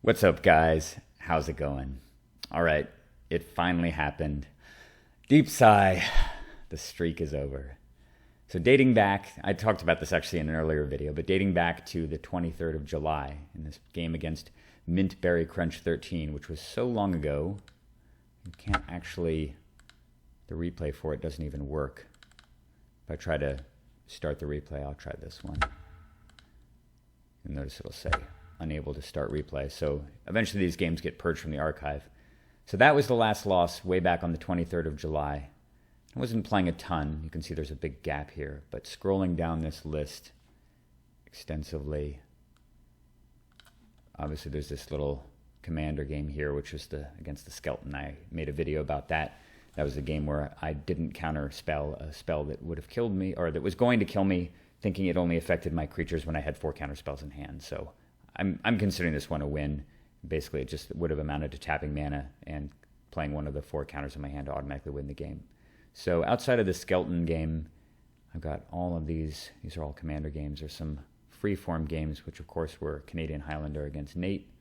What's up, guys? How's it going? All right, it finally happened. Deep sigh. The streak is over. So dating back, I talked about this actually in an earlier video, but dating back to the 23rd of July in this game against Mint Berry Crunch 13, which was so long ago, you can't actually, the replay for it doesn't even work. If I try to start the replay, I'll try this one. You'll notice it'll say unable to start replay. So eventually these games get purged from the archive. So that was the last loss way back on the 23rd of July. I wasn't playing a ton. You can see there's a big gap here. But scrolling down this list extensively, obviously there's this little commander game here, which was against the skeleton. I made a video about that. That was a game where I didn't counter spell a spell that would have killed me, or that was going to kill me, thinking it only affected my creatures when I had 4 counter spells in hand. So I'm considering this one a win. Basically, it just would have amounted to tapping mana and playing one of the 4 counters in my hand to automatically win the game. So outside of the skeleton game, I've got all of these. These are all commander games. There's some freeform games, which of course were Canadian Highlander against Nate.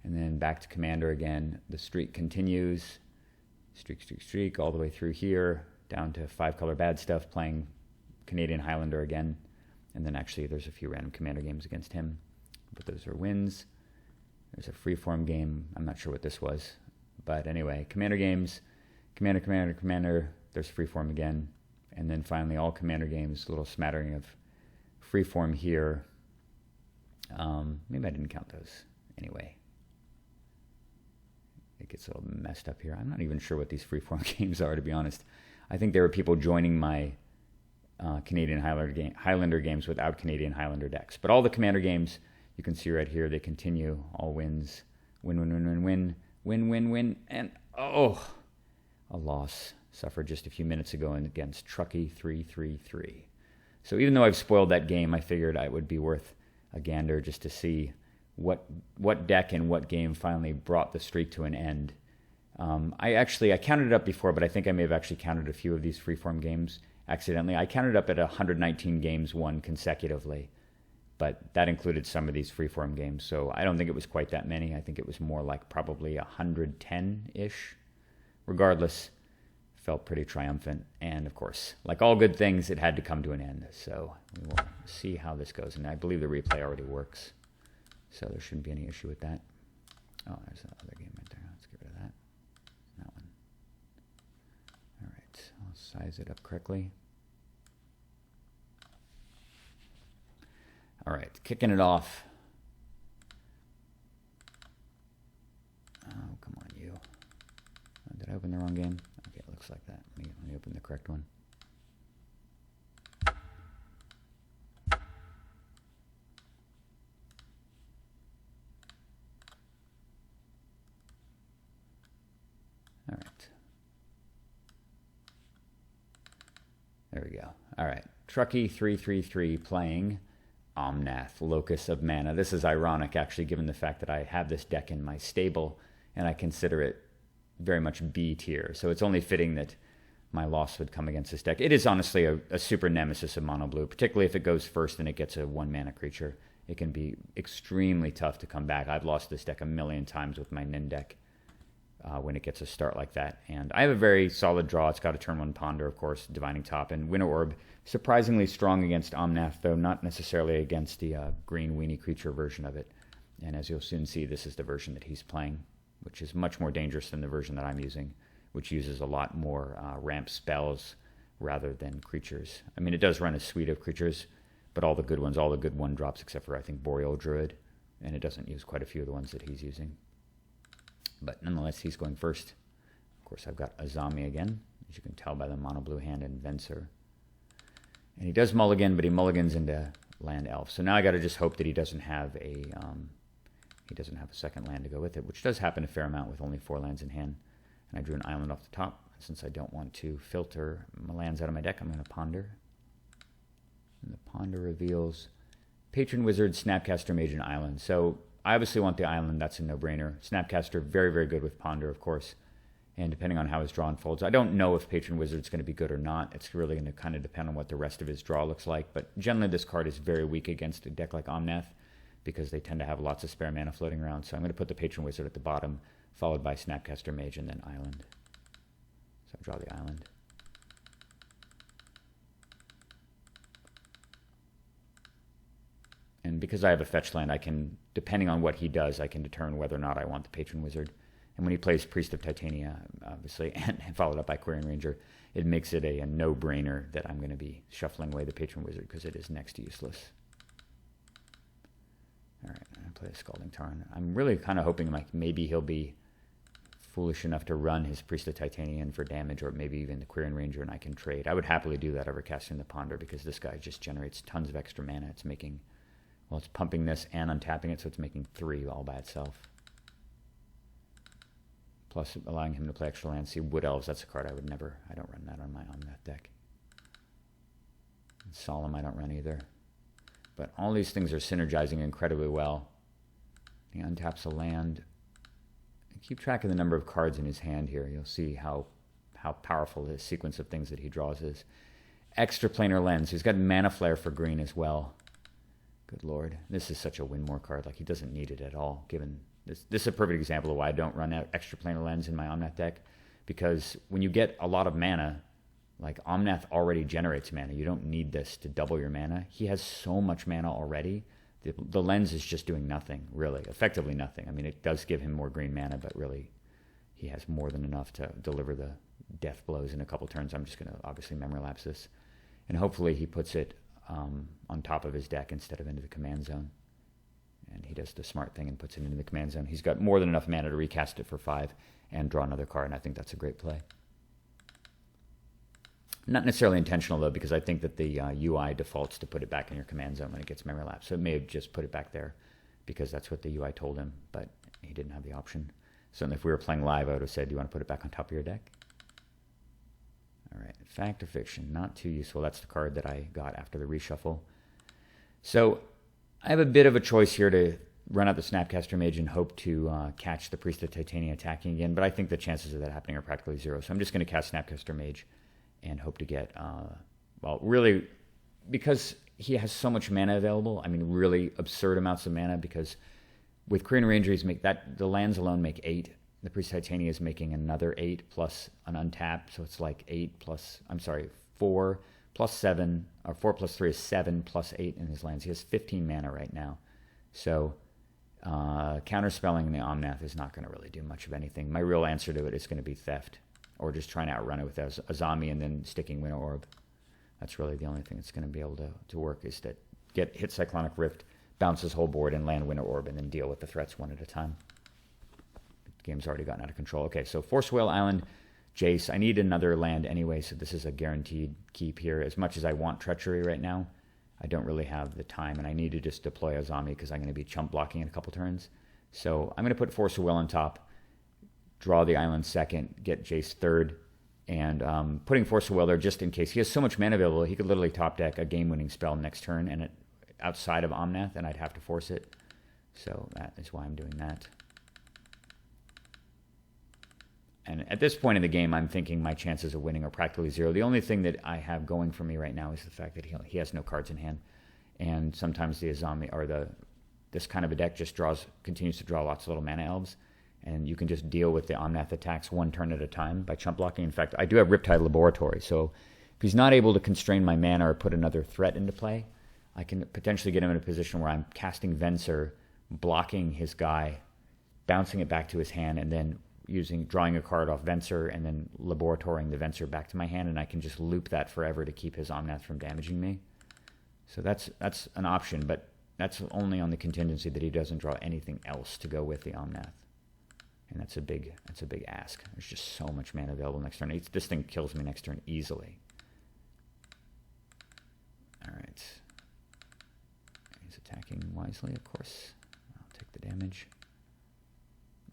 And then back to commander again. The streak continues. Streak, all the way through here, down to 5-color bad stuff, playing Canadian Highlander again. And then actually there's a few random commander games against him, but those are wins. There's a freeform game. I'm not sure what this was. But anyway, commander games, commander. There's freeform again. And then finally all commander games, a little smattering of freeform here. Maybe I didn't count those. Anyway, it gets a little messed up here. I'm not even sure what these freeform games are, to be honest. I think there were people joining my Canadian Highlander games without Canadian Highlander decks. But all the commander games, you can see right here, they continue. All wins. Win. And, oh, a loss suffered just a few minutes ago against Truckee 333. So even though I've spoiled that game, I figured it would be worth a gander just to see what deck and what game finally brought the streak to an end. I counted it up before, but I think I may have actually counted a few of these freeform games accidentally. I counted up at 119 games won consecutively, but that included some of these freeform games, so I don't think it was quite that many. I think it was more like probably 110-ish. Regardless, felt pretty triumphant, and of course, like all good things, it had to come to an end, so we will see how this goes, and I believe the replay already works, so there shouldn't be any issue with that. Oh, there's another game right there. Let's get rid of that. That one. All right, I'll size it up correctly. All right, kicking it off. Oh, come on, you. Oh, did I open the wrong game? Okay, it looks like that. Let me open the correct one. All right. There we go. All right. Truckee 333 playing Omnath, Locus of Mana. This is ironic, actually, given the fact that I have this deck in my stable, and I consider it very much B tier. So it's only fitting that my loss would come against this deck. It is honestly a super nemesis of mono blue, particularly if it goes first and it gets a 1-mana creature. It can be extremely tough to come back. I've lost this deck a million times with my Nin deck when it gets a start like that. And I have a very solid draw. It's got a turn 1 Ponder, of course, Divining Top, and Winter Orb. Surprisingly strong against Omnath, though not necessarily against the green weenie creature version of it. And as you'll soon see, this is the version that he's playing, which is much more dangerous than the version that I'm using, which uses a lot more ramp spells rather than creatures. I mean, it does run a suite of creatures, but all the good ones, all the good 1-drops, except for, I think, Boreal Druid, and it doesn't use quite a few of the ones that he's using. But nonetheless, he's going first. Of course, I've got Azami again, as you can tell by the mono blue hand and Venser. And he does mulligan, but he mulligans into land elf. So now I got to just hope that he doesn't have a second land to go with it, which does happen a fair amount with only 4 lands in hand. And I drew an island off the top. Since I don't want to filter my lands out of my deck, I'm going to ponder. And the ponder reveals Patron Wizard, Snapcaster, Mage, and Island. So I obviously want the island. That's a no-brainer. Snapcaster, very, very good with ponder, of course. And depending on how his draw unfolds, I don't know if Patron Wizard's going to be good or not. It's really going to kind of depend on what the rest of his draw looks like. But generally, this card is very weak against a deck like Omnath, because they tend to have lots of spare mana floating around. So I'm going to put the Patron Wizard at the bottom, followed by Snapcaster Mage, and then Island. So I draw the Island. And because I have a fetch land, I can, depending on what he does, I can determine whether or not I want the Patron Wizard. And when he plays Priest of Titania, obviously, and followed up by Quirion Ranger, it makes it a no-brainer that I'm going to be shuffling away the Patron Wizard because it is next to useless. All right, I'm going to play a Scalding Tarn. I'm really kind of hoping like maybe he'll be foolish enough to run his Priest of Titania in for damage, or maybe even the Quirion Ranger, and I can trade. I would happily do that over casting the Ponder because this guy just generates tons of extra mana. It's making, well, it's pumping this and untapping it, so it's making 3 all by itself. Plus allowing him to play extra lands. See, Wood Elves, that's a card I would never, I don't run that on that deck. And Solemn I don't run either. But all these things are synergizing incredibly well. He untaps a land. Keep track of the number of cards in his hand here. You'll see how powerful his sequence of things that he draws is. Extra Planar Lens. He's got Mana Flare for green as well. Good lord. This is such a win more card. Like, he doesn't need it at all, given... This is a perfect example of why I don't run Extra Planar Lens in my Omnath deck. Because when you get a lot of mana, like Omnath already generates mana. You don't need this to double your mana. He has so much mana already. The lens is just doing nothing, really. Effectively nothing. I mean, it does give him more green mana, but really he has more than enough to deliver the death blows in a couple turns. I'm just going to obviously Memory Lapse this. And hopefully he puts it on top of his deck instead of into the command zone. And he does the smart thing and puts it into the command zone. He's got more than enough mana to recast it for 5 and draw another card, and I think that's a great play. Not necessarily intentional, though, because I think that the UI defaults to put it back in your command zone when it gets Memory Lapse. So it may have just put it back there because that's what the UI told him, but he didn't have the option. So if we were playing live, I would have said, do you want to put it back on top of your deck? All right, Fact or Fiction, not too useful. That's the card that I got after the reshuffle. So I have a bit of a choice here to run out the Snapcaster Mage and hope to catch the Priest of Titania attacking again, but I think the chances of that happening are practically 0. So I'm just going to cast Snapcaster Mage and hope to get, well, really, because he has so much mana available, I mean, really absurd amounts of mana, because with Quirion Ranger, the lands alone make 8. The Priest of Titania is making another 8 plus an untap, so it's like 4 plus 7, or 4 plus 3 is 7 plus 8 in his lands. He has 15 mana right now. So counterspelling the Omnath is not going to really do much of anything. My real answer to it is going to be Theft, or just trying to outrun it with Azami and then sticking Winter Orb. That's really the only thing that's going to be able to work, is to hit Cyclonic Rift, bounce his whole board, and land Winter Orb, and then deal with the threats one at a time. The game's already gotten out of control. Okay, so Force Whale Island, Jace. I need another land anyway, so this is a guaranteed keep here. As much as I want Treachery right now, I don't really have the time, and I need to just deploy Azami because I'm going to be chump blocking in a couple turns. So I'm going to put Force of Will on top, draw the island second, get Jace third, and putting Force of Will there just in case. He has so much mana available, he could literally top deck a game-winning spell next turn and outside of Omnath, and I'd have to force it. So that is why I'm doing that. And at this point in the game, I'm thinking my chances of winning are practically 0. The only thing that I have going for me right now is the fact that he has no cards in hand. And sometimes the Azami, or this kind of a deck just continues to draw lots of little mana elves. And you can just deal with the Omnath attacks one turn at a time by chump blocking. In fact, I do have Riptide Laboratory. So if he's not able to constrain my mana or put another threat into play, I can potentially get him in a position where I'm casting Venser, blocking his guy, bouncing it back to his hand, and then drawing a card off Venser and then laboratorying the Venser back to my hand, and I can just loop that forever to keep his Omnath from damaging me. So that's an option, but that's only on the contingency that he doesn't draw anything else to go with the Omnath. And that's a big ask. There's just so much mana available next turn. This thing kills me next turn easily. All right. He's attacking wisely, of course. I'll take the damage.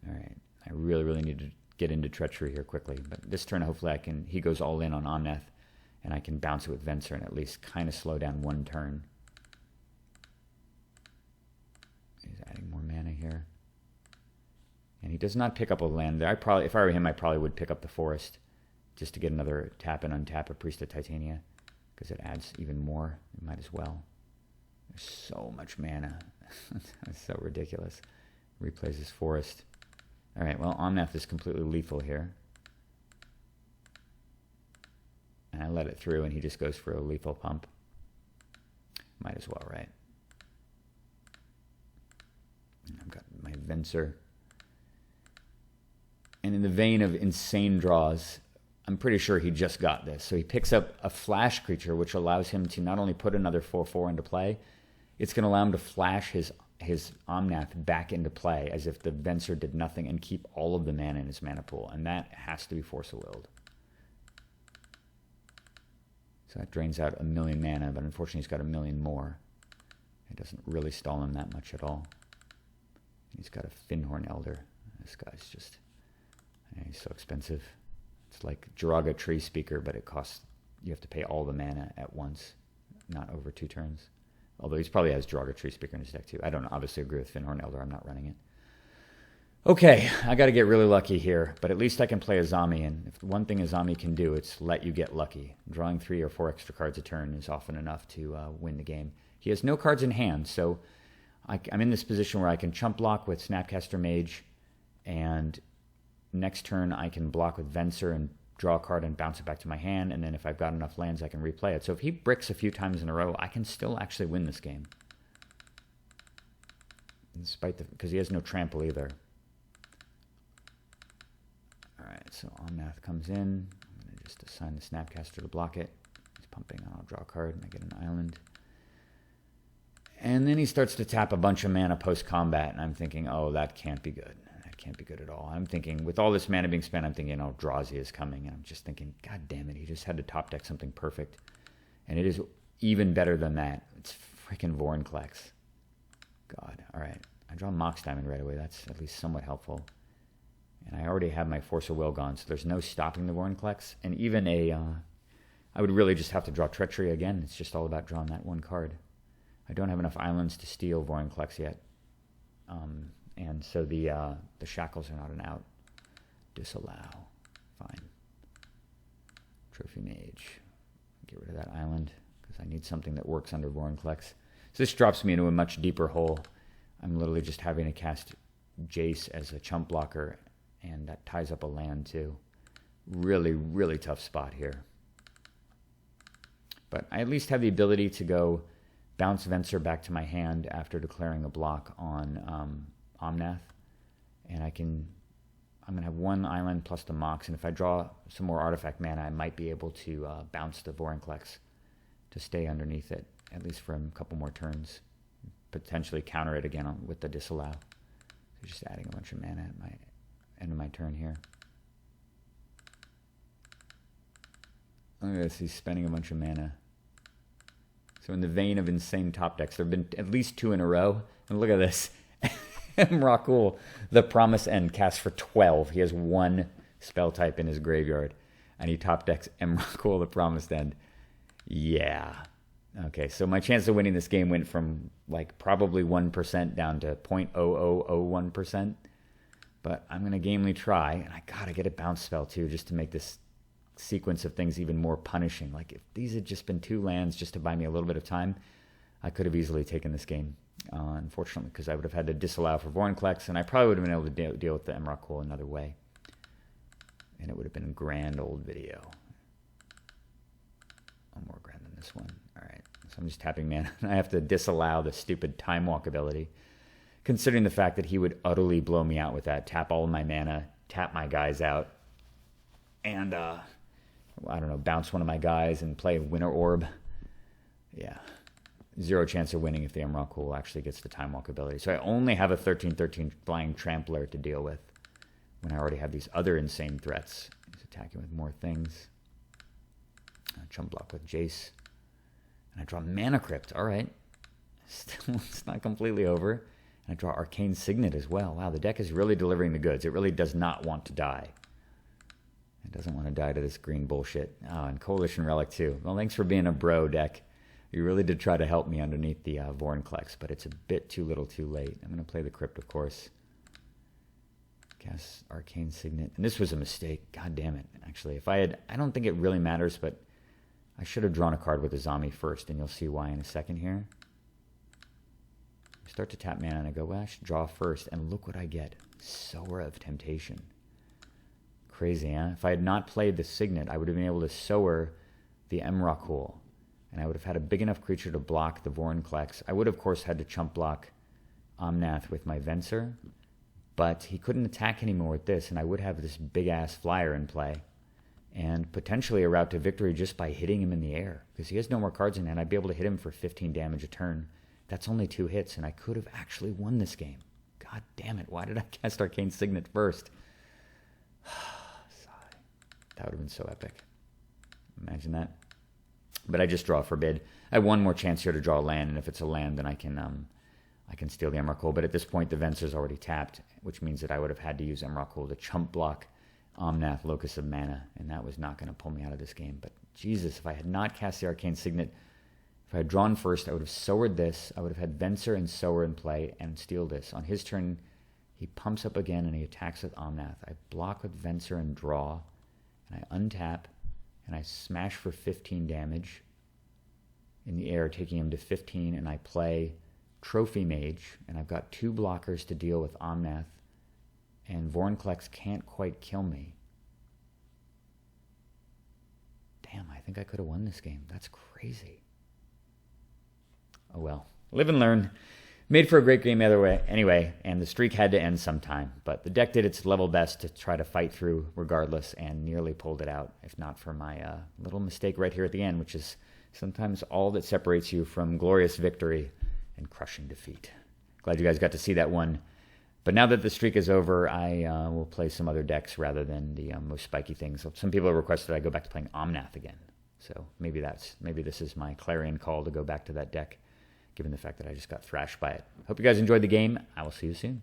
All right. I really, really need to get into Treachery here quickly. But this turn, hopefully he goes all in on Omnath, and I can bounce it with Venser and at least kind of slow down one turn. He's adding more mana here. And he does not pick up a land. If I were him, I probably would pick up the Forest just to get another tap and untap a Priest of Titania, because it adds even more. You might as well. There's so much mana. That's so ridiculous. Replays his forest. All right, well, Omnath is completely lethal here. And I let it through, and he just goes for a lethal pump. Might as well, right? I've got my Venser. And in the vein of insane draws, I'm pretty sure he just got this. So he picks up a flash creature, which allows him to not only put another 4/4 into play, it's going to allow him to flash his Omnath back into play as if the Venser did nothing and keep all of the mana in his mana pool. And that has to be Force of Willed. So that drains out 1 million mana, but unfortunately he's got 1 million more. It doesn't really stall him that much at all. He's got a Finhorn Elder. This guy's just... he's so expensive. It's like Jiraga Tree Speaker, but it costs... you have to pay all the mana at once, not over 2 turns. Although he probably has Jiraga Tree Speaker in his deck too. I don't obviously agree with Finhorn Elder. I'm not running it. Okay, I got to get really lucky here, but at least I can play Azami, and if one thing Azami can do, it's let you get lucky. Drawing 3 or 4 extra cards a turn is often enough to win the game. He has no cards in hand, so I'm in this position where I can chump block with Snapcaster Mage, and next turn I can block with Venser and draw a card and bounce it back to my hand, and then if I've got enough lands, I can replay it. So if he bricks a few times in a row, I can still actually win this game. Despite because he has no trample either. Alright, so Omnath comes in. I'm going to just assign the Snapcaster to block it. He's pumping, and I'll draw a card, and I get an island. And then he starts to tap a bunch of mana post-combat, and I'm thinking, oh, that can't be good. That can't be good at all. I'm thinking, with all this mana being spent, I'm thinking, oh, Drazi is coming. And I'm just thinking, God damn it, he just had to top deck something perfect. And it is even better than that. It's freaking Vorinclex. God, alright. I draw Mox Diamond right away. That's at least somewhat helpful. And I already have my Force of Will gone, so there's no stopping the Vorinclex. And even I would really just have to draw Treachery again. It's just all about drawing that one card. I don't have enough islands to steal Vorinclex yet. And so the Shackles are not an out. Disallow. Fine. Trophy Mage. Get rid of that island, because I need something that works under Vorinclex. So this drops me into a much deeper hole. I'm literally just having to cast Jace as a chump blocker, and that ties up a land too. Really, really tough spot here. But I at least have the ability to go bounce Venser back to my hand after declaring a block on Omnath. And I'm going to have 1 island plus the Mox, and if I draw some more artifact mana, I might be able to bounce the Vorinclex to stay underneath it, at least for a couple more turns. Potentially counter it again with the Disallow. So just adding a bunch of mana at my end of my turn here. Look at this, he's spending a bunch of mana. So in the vein of insane top decks, there have been at least 2 in a row. And look at this. Emrakul, the Promise End, casts for 12. He has 1 spell type in his graveyard. And he top decks Emrakul, the Promised End. Yeah. Okay, so my chance of winning this game went from like probably 1% down to 0.0001%. But I'm going to gamely try. And I got to get a bounce spell too, just to make this sequence of things even more punishing. Like if these had just been 2 lands just to buy me a little bit of time, I could have easily taken this game. Unfortunately, because I would have had to disallow for Vorinclex, and I probably would have been able to deal with the Emrakul another way. And it would have been a grand old video. More grand than this one. Alright, so I'm just tapping mana. I have to disallow the stupid Time Walk ability, considering the fact that he would utterly blow me out with that. Tap all of my mana, tap my guys out, and I don't know, bounce one of my guys and play Winter Orb. Yeah. 0 chance of winning if the Emrakul actually gets the Time Walk ability. So I only have a 13/13 flying Trampler to deal with when I already have these other insane threats. He's attacking with more things. Chump block with Jace. And I draw Mana Crypt. All right. Still, it's not completely over. And I draw Arcane Signet as well. Wow, the deck is really delivering the goods. It really does not want to die. It doesn't want to die to this green bullshit. Oh, and Coalition Relic too. Well, thanks for being a bro, deck. You really did try to help me underneath the Vorinclex, but it's a bit too little too late. I'm going to play the Crypt, of course. Cast Arcane Signet. And this was a mistake. God damn it. Actually, if I had... I don't think it really matters, but I should have drawn a card with Azami first, and you'll see why in a second here. I start to tap mana and I go, well, I should draw first. And look what I get. Sower of Temptation. Crazy, huh? If I had not played the Signet, I would have been able to Sower the Emrakul. And I would have had a big enough creature to block the Vorinclex. I would, of course, had to chump block Omnath with my Venser. But he couldn't attack anymore with this, and I would have this big-ass flyer in play. And potentially a route to victory just by hitting him in the air. Because he has no more cards in hand. I'd be able to hit him for 15 damage a turn. That's only 2 hits, and I could have actually won this game. God damn it, why did I cast Arcane Signet first? That would have been so epic. Imagine that. But I just draw Forbid. I have one more chance here to draw a land, and if it's a land, then I can steal the Emrakul. But at this point, the Venser's already tapped, which means that I would have had to use Emrakul to chump block Omnath, Locus of Mana, and that was not going to pull me out of this game. But Jesus, if I had not cast the Arcane Signet, if I had drawn first, I would have Sowered this. I would have had Venser and Sower in play and steal this. On his turn, he pumps up again and he attacks with Omnath. I block with Venser and draw, and I untap, and I smash for 15 damage in the air, taking him to 15, and I play Trophy Mage, and I've got 2 blockers to deal with Omnath, and Vorinclex can't quite kill me. Damn, I think I could have won this game. That's crazy. Oh well. Live and learn. Made for a great game either way, anyway, and the streak had to end sometime. But the deck did its level best to try to fight through regardless and nearly pulled it out, if not for my little mistake right here at the end, which is sometimes all that separates you from glorious victory and crushing defeat. Glad you guys got to see that one. But now that the streak is over, I will play some other decks rather than the most spiky things. Some people have requested I go back to playing Omnath again. So maybe this is my clarion call to go back to that deck, given the fact that I just got thrashed by it. Hope you guys enjoyed the game. I will see you soon.